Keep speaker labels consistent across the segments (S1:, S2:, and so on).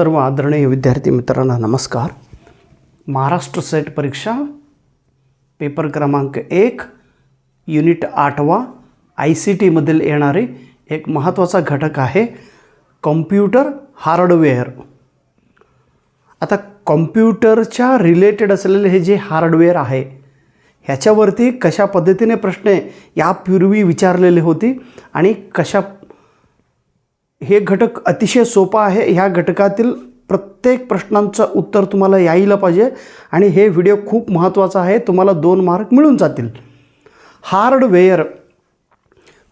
S1: सर्व आदरणीय विद्यार्थी मित्रांना नमस्कार. महाराष्ट्र सेट परीक्षा पेपर क्रमांक 1 युनिट 8वा ICT मधील येणारे एक महत्त्वाचा घटक आहे कॉम्प्युटर हार्डवेअर. आता कॉम्प्युटरच्या रिलेटेड असलेले हे जे हार्डवेअर आहे ह्याच्यावरती कशा पद्धतीने प्रश्न यापूर्वी विचारलेले होते आणि कशा हे घटक अतिशय सोपा आहे. ह्या घटकातील प्रत्येक प्रश्नांचं उत्तर तुम्हाला यायला पाहिजे आणि हे व्हिडिओ खूप महत्त्वाचा आहे. तुम्हाला 2 मार्क मिळून जातील. हार्डवेअर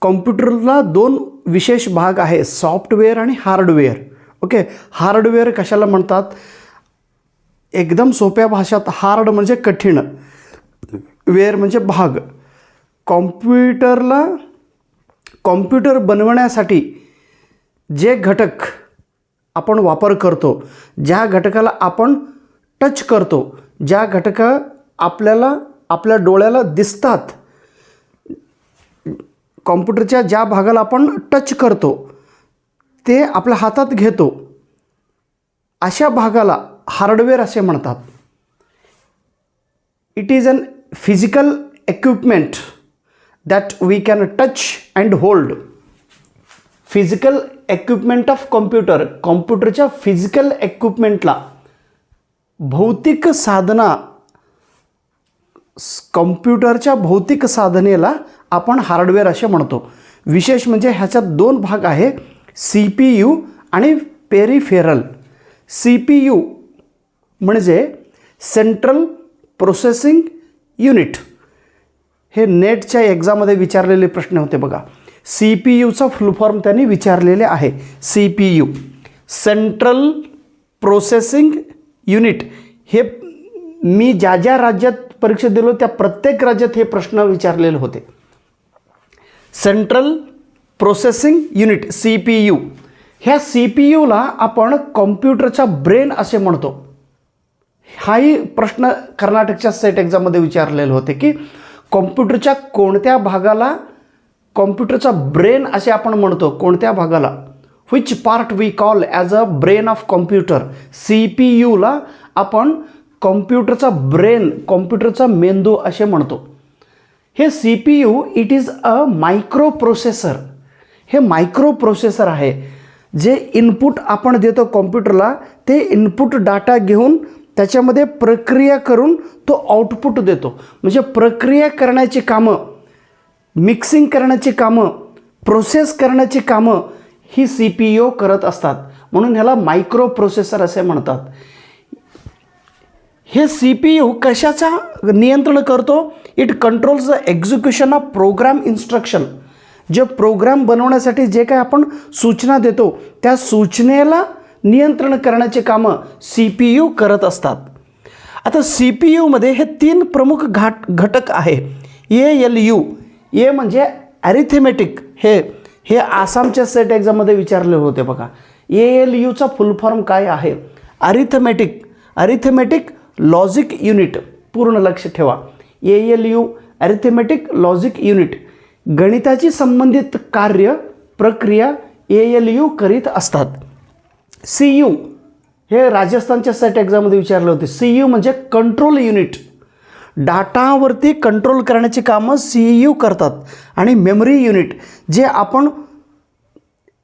S1: कॉम्प्युटरला 2 विशेष भाग आहे, सॉफ्टवेअर आणि हार्डवेअर. ओके, हार्डवेअर कशाला म्हणतात? एकदम सोप्या भाषेत हार्ड म्हणजे कठीण, वेअर म्हणजे भाग. कॉम्प्युटर बनवण्यासाठी जे घटक आपण वापर करतो, ज्या घटकाला आपण टच करतो, ज्या घटका आपल्याला आपल्या डोळ्याला दिसतात, कॉम्प्युटरच्या ज्या भागाला आपण टच करतो ते आपल्या हातात घेतो, अशा भागाला हार्डवेअर असे म्हणतात. It is an physical equipment that we can touch and hold. Physical equipment of computer, कॉम्प्युटरच्या फिजिकल इक्विपमेंटला, भौतिक साधना, कॉम्प्युटरच्या भौतिक साधनेला आपण हार्डवेअर असे म्हणतो. विशेष म्हणजे ह्याच्यात 2 भाग आहे, CPU आणि पेरिफेरल. CPU म्हणजे सेंट्रल प्रोसेसिंग युनिट. हे नेटच्या एक्झाममध्ये विचारलेले प्रश्न होते बघा. CPUचा फुल फॉर्म त्यांनी विचारलेले आहे. CPU central processing unit. हे मी ज्या ज्या राज्यात परीक्षा दिलो त्या प्रत्येक राज्यात हे प्रश्न विचारलेले होते. Central processing unit CPU. ह्या CPUला आपण कॉम्प्युटरचा ब्रेन असे म्हणतो. हाही प्रश्न कर्नाटकच्या सेट एक्झाममध्ये विचारलेले होते की कॉम्प्युटरच्या कोणत्या भागाला कॉम्प्युटरचा ब्रेन असे आपण म्हणतो, कोणत्या भागाला, which part we call as a brain of computer. CPUला आपण कॉम्प्युटरचा ब्रेन, कॉम्प्युटरचा मेंदू असे म्हणतो. हे CPU it is a micro processor. हे मायक्रो प्रोसेसर आहे. जे इनपुट आपण देतो कॉम्प्युटरला, ते इनपुट डाटा घेऊन त्याच्यामध्ये प्रक्रिया करून तो आउटपुट देतो. म्हणजे प्रक्रिया करण्याची कामं, मिक्सिंग करण्याची कामं, प्रोसेस करण्याची कामं ही CPU करत असतात. म्हणून ह्याला मायक्रो प्रोसेसर असे म्हणतात. हे CPU कशाचा नियंत्रण करतो? It controls the execution of program instruction. जे प्रोग्राम बनवण्यासाठी जे काही आपण सूचना देतो त्या सूचनेला नियंत्रण करण्याची कामं CPU करत असतात. आता CPUमध्ये हे 3 प्रमुख घटक आहे. ALU. ए म्हणजे ॲरिथमेटिक. हे आसामच्या सेट एक्झाममध्ये विचारले होते बघा. ALUचा फुल फॉर्म काय आहे? Arithmetic logic unit. पूर्ण लक्ष ठेवा. ALU arithmetic logic unit. गणिताची संबंधित कार्य प्रक्रिया ALU करीत असतात. CU हे राजस्थानच्या सेट एक्झाममध्ये विचारले होते. CU म्हणजे कंट्रोल युनिट. डाटावरती कंट्रोल करण्याची कामं CU करतात. आणि मेमरी युनिट जे आपण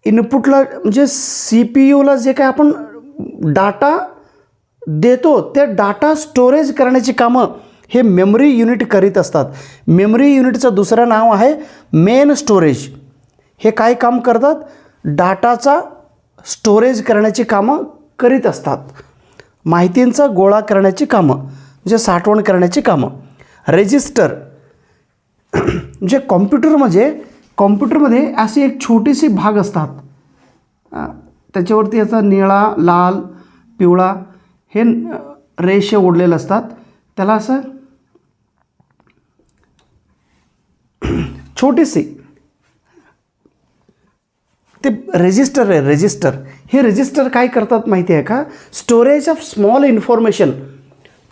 S1: इनपुटला म्हणजे CPUला जे काय आपण डाटा देतो ते डाटा स्टोरेज करण्याची कामं हे मेमरी युनिट करीत असतात. मेमरी युनिटचं दुसरं नाव आहे मेन स्टोरेज. हे काय काम करतात? डाटाचा स्टोरेज करण्याची कामं करीत असतात. माहितींचा गोळा करण्याची कामं म्हणजे साठवण करण्याची कामं. रेजिस्टर म्हणजे कॉम्प्युटरमध्ये अशी एक छोटीशी भाग असतात, त्याच्यावरती याचा निळा, लाल, पिवळा हे रेषे ओढलेले असतात. त्याला असं छोटीशी ते रेजिस्टर आहे. हे रेजिस्टर काय करतात माहिती आहे का? Storage of small information.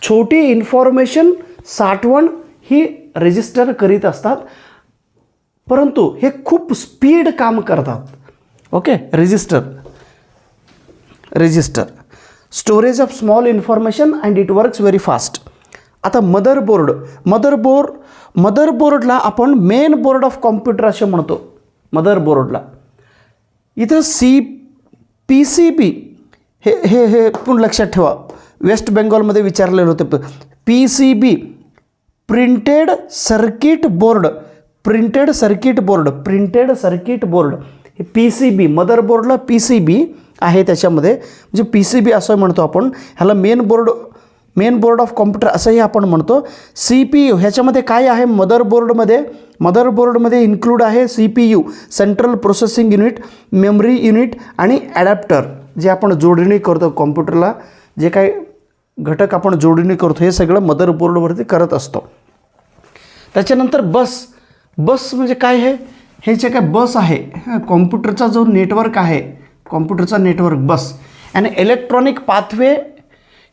S1: छोटी इन्फॉर्मेशन साठवण ही रेजिस्टर करीत असतात, परंतु हे खूप स्पीड काम करतात. Okay, register storage of small information and it works very fast. आता मदरबोर्डला आपण मेन बोर्ड ऑफ कॉम्प्युटर असे म्हणतो. मदरबोर्डला इथं PCB हे पण लक्षात ठेवा, वेस्ट बेंगॉलमध्ये विचारलेलं होतं. PCB प्रिंटेड सर्किट बोर्ड हे PCB मदरबोर्डला PCB आहे त्याच्यामध्ये, म्हणजे PCB असं म्हणतो आपण ह्याला. मेन बोर्ड ऑफ कॉम्प्युटर असंही आपण म्हणतो. CPU ह्याच्यामध्ये काय आहे, मदरबोर्डमध्ये इन्क्लूड आहे CPU central processing unit, memory unit आणि ॲडॅप्टर, जे आपण जोडणी करतो कॉम्प्युटरला, जे काही घटक आपण जोडणी करतो हे सगळं मदरबोर्डवरती करत असतो. त्याच्यानंतर बस म्हणजे काय आहे, हे जे काय बस आहे कॉम्प्युटरचा जो नेटवर्क आहे, कॉम्प्युटरचा नेटवर्क बस आणि इलेक्ट्रॉनिक पाथवे.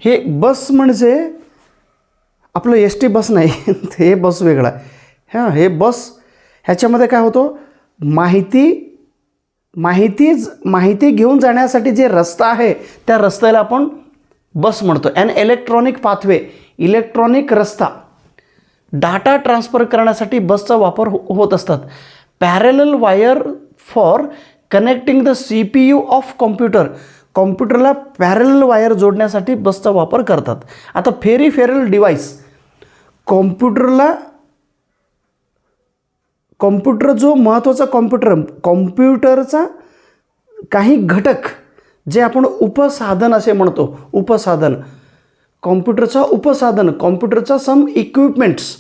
S1: हे बस म्हणजे आपलं ST बस नाही, हे बस वेगळा. हे बस ह्याच्यामध्ये काय होतं, माहिती घेऊन जाण्यासाठी जे रस्ता आहे त्या रस्त्याला आपण बस म्हणतो. अँड इलेक्ट्रॉनिक पाथवे, इलेक्ट्रॉनिक रस्ता. डाटा ट्रान्सफर करण्यासाठी बसचा वापर होत असतात. Parallel wire for connecting the CPU of कॉम्प्युटरला पॅरेलल वायर जोडण्यासाठी बसचा वापर करतात. आता फेरिफेरल डिव्हाइस, कॉम्प्युटर जो महत्त्वाचा कॉम्प्युटरचा काही घटक जे आपण उपसाधन असे म्हणतो, कॉम्प्युटरचा सम इक्विपमेंट्स,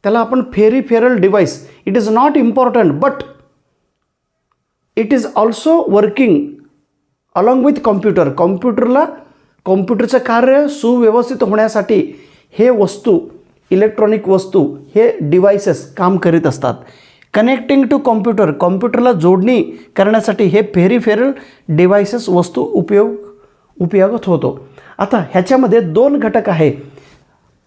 S1: त्याला आपण peripheral device. It is not important but it is also working along with कॉम्प्युटरचं कार्य सुव्यवस्थित होण्यासाठी हे इलेक्ट्रॉनिक वस्तू, हे डिव्हाइसेस काम करीत असतात. कनेक्टिंग टू कॉम्प्युटरला जोडणी करण्यासाठी हे फेरिफेरल डिव्हाइसेस वस्तू उपयोगात होतो. आता ह्याच्यामध्ये 2 घटक आहे,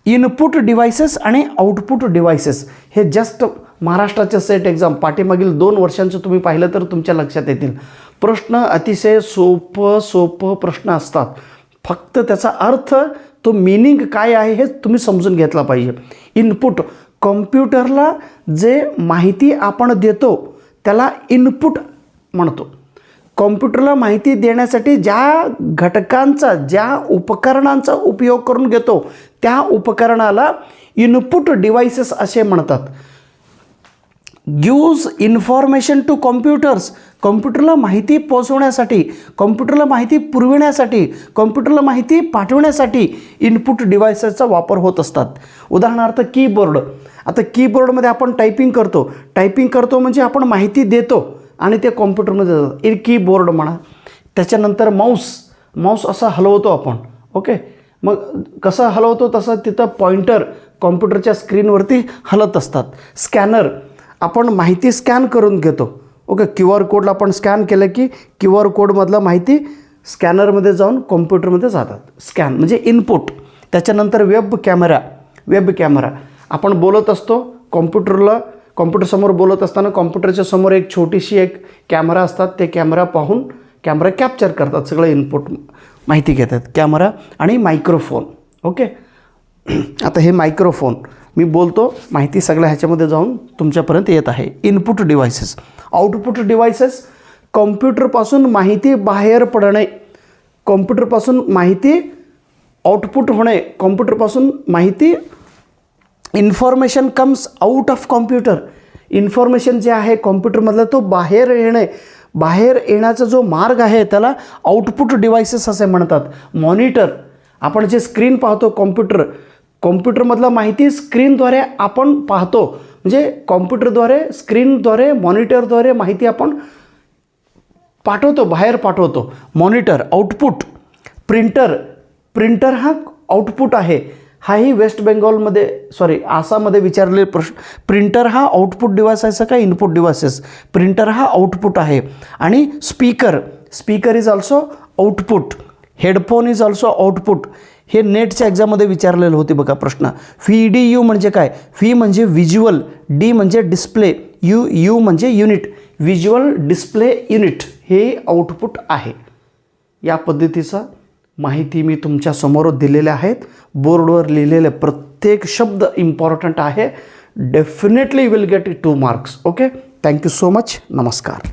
S1: इनपुट डिव्हाइसेस आणि आउटपुट डिव्हाइसेस. हे जस्ट महाराष्ट्राच्या सेट एक्झाम पाठीमागील 2 वर्षांचं तुम्ही पाहिलं तर तुमच्या लक्षात येतील. प्रश्न अतिशय सोपं प्रश्न असतात. फक्त त्याचा अर्थ, तो मिनिंग काय आहे हे तुम्ही समजून घेतला पाहिजे. इनपुट, कॉम्प्युटरला जे माहिती आपण देतो त्याला इनपुट म्हणतो. कॉम्प्युटरला माहिती देण्यासाठी ज्या घटकांचा, ज्या उपकरणांचा उपयोग करून घेतो त्या उपकरणाला इनपुट डिव्हाइसेस असे म्हणतात. गिव्ज इन्फॉर्मेशन टू कॉम्प्युटरला माहिती पोहोचवण्यासाठी, कॉम्प्युटरला माहिती पुरविण्यासाठी, कॉम्प्युटरला माहिती पाठवण्यासाठी इनपुट डिव्हाइसेसचा वापर होत असतात. उदाहरणार्थ कीबोर्ड. आता कीबोर्डमध्ये आपण टायपिंग करतो म्हणजे आपण माहिती देतो आणि ते कॉम्प्युटरमध्ये जातं, कीबोर्ड म्हणा. त्याच्यानंतर माऊस असा हलवतो आपण. ओके, मग कसं हलवतो तसं तिथं पॉइंटर कॉम्प्युटरच्या स्क्रीनवरती हलत असतात. स्कॅनर, आपण माहिती स्कॅन करून घेतो. ओके, QR कोडला आपण स्कॅन केलं की QR कोडमधला माहिती स्कॅनरमध्ये जाऊन कॉम्प्युटरमध्ये जातात. स्कॅन म्हणजे इनपुट. त्याच्यानंतर वेब कॅमेरा, आपण बोलत असतो कॉम्प्युटरसमोर बोलत असताना कॉम्प्युटरच्या समोर एक छोटीशी कॅमेरा असतात. ते कॅमेरा पाहून कॅमेरा कॅप्चर करतात, सगळं इनपुट माहिती घेतात. कॅमेरा आणि मायक्रोफोन. ओके, आता हे मायक्रोफोन मी बोलतो, माहिती सगळ्या ह्याच्यामध्ये जाऊन तुमच्यापर्यंत येत आहे. Input devices. आउटपुट डिव्हाइसेस, कॉम्प्युटरपासून माहिती बाहेर पडणे, कॉम्प्युटरपासून माहिती आउटपुट होणे, कॉम्प्युटरपासून माहिती, information comes out of computer. Information जे आहे कॉम्प्युटरमधलं तो बाहेर येण्याचा जो मार्ग आहे त्याला आउटपुट डिव्हाइसेस असे म्हणतात. मॉनिटर, आपण जे स्क्रीन पाहतो कॉम्प्युटरमधला माहिती स्क्रीनद्वारे आपण पाहतो, म्हणजे कॉम्प्युटरद्वारे, स्क्रीनद्वारे, मॉनिटरद्वारे माहिती आपण बाहेर पाठवतो. मॉनिटर. आउटपुट. प्रिंटर हा आउटपुट आहे. हाही वेस्ट बेंगॉलमध्ये आसाममध्ये विचारलेले प्रश्न. प्रिंटर हा आउटपुट डिव्हाइस आहे का इनपुट डिव्हाइसेस? प्रिंटर हा आउटपुट आहे. आणि speaker is also output. Headphone is also output. हे नेटच्या एक्झाममध्ये विचारलेलं होते बघा प्रश्न. VDU म्हणजे काय? व्ही म्हणजे व्हिज्युअल, डी म्हणजे डिस्प्ले, यू म्हणजे युनिट. व्हिज्युअल डिस्प्ले युनिट हे आउटपुट आहे. या पद्धतीचा माहिती मी तुमच्यासमोर दिलेल्या आहेत. बोर्डवर लिहिलेले प्रत्येक शब्द इम्पॉर्टंट आहे. Definitely will get 2 marks. Okay, thank you so much. नमस्कार.